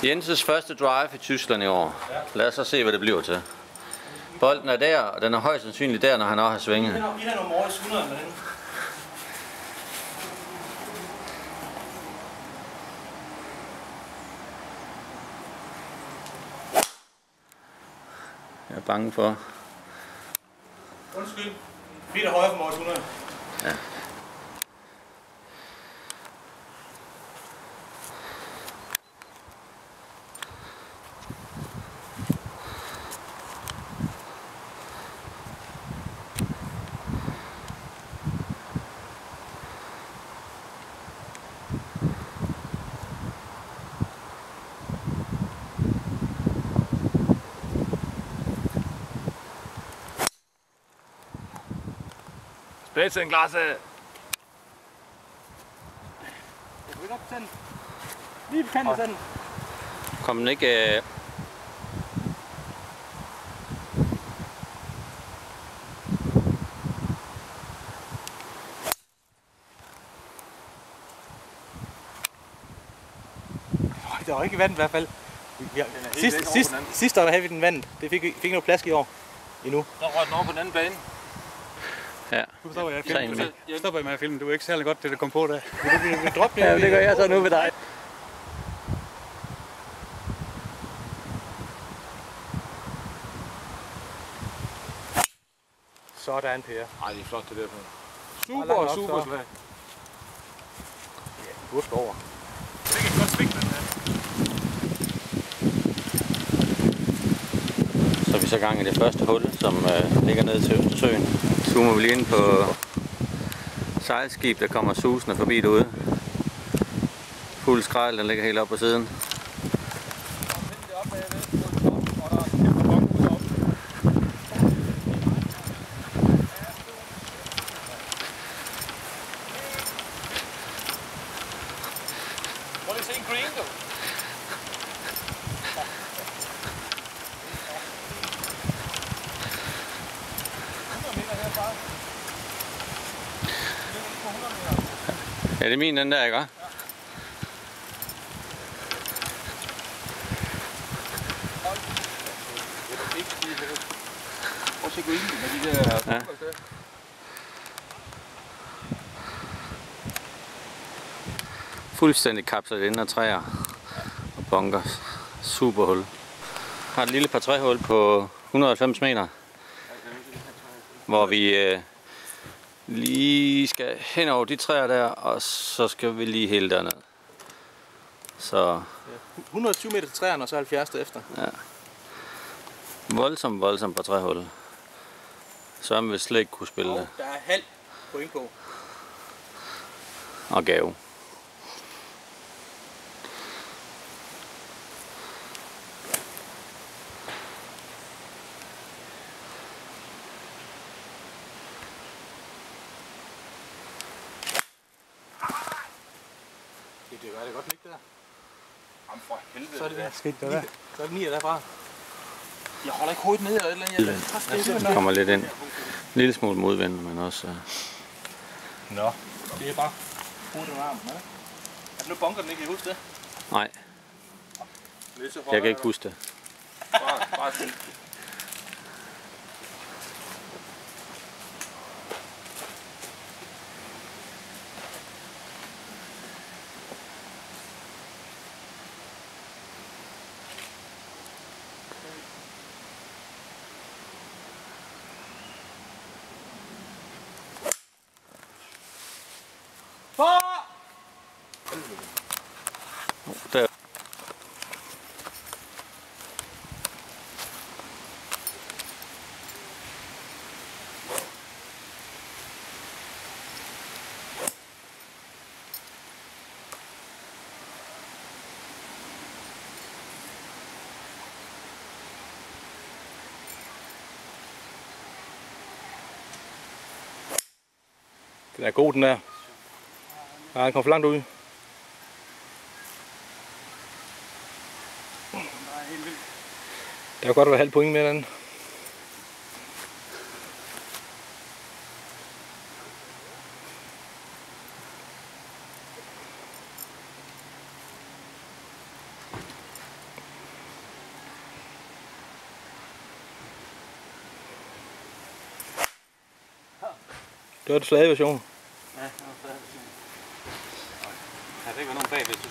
Jenses første drive i Tyskland i år. Lad os så se, hvad det bliver til. Bolden er der, og den er højst sandsynligt der, når han også har svinget. Vi har nogle Morris 100 med den. Jeg er bange for. Undskyld. Vi er højere for Morris 100. Ja. Spitzenglasse! Jeg kan ikke optænde. Lige på kanten sådan. Kom den ikke... Der var ikke vand i hvert fald. Sidste år havde vi den vand. Det fik ikke noget plads i år. Endnu. Der røg den over på den anden bane. Ja. Nu stopper jeg filmen. Stopper jeg med at filme. Det var ikke særlig godt, det der kom på der. Vi droppe det. Ja, det gør jeg så nu med dig. Sådan, Per. Ej, det er flot det der. Super slag. Ja, du skal over. Det er et godt sving, den her. Så er vi så gang i det første hul, som ligger ned til Østersøen. Zoomer vi lige ind på sejlskib, der kommer susende forbi derude. Fuld skrald, den ligger helt oppe på siden. Må du se en green, du? Ja, det er min den der, ikke? Prøv at se green med de der... Ja. Fuldstændig kapslet ind af træer og bunker. Super hul. Har et lille par træhul på 190 meter, hvor vi lige skal hen over de træer der, og så skal vi lige helt derned. Så 120 meter til træerne, og så 70 efter. ja. Voldsomt på træhul. Så vil slet ikke kunne spille det. Der er halv point på. Og gave. Det gør det godt ikke der. Jamen for helvede. Så er det der skridt der. Så er det 9 derfra. Jeg holder ikke hovedet ned eller et eller andet. Der kommer lidt ind. En lille smule modvind, men også... Nå. Det er bare hovedet og armen, ikke? Altså nu bunker den ikke, kan I huske det? Nej, jeg kan ikke huske det. Bare sådan. Der. Den er god, den der. Ja, den kommer for langt ud. Der kan godt være halv point med den. Det var den flade version. Ja, det var flade version. Havde det ikke været nogen bagved, så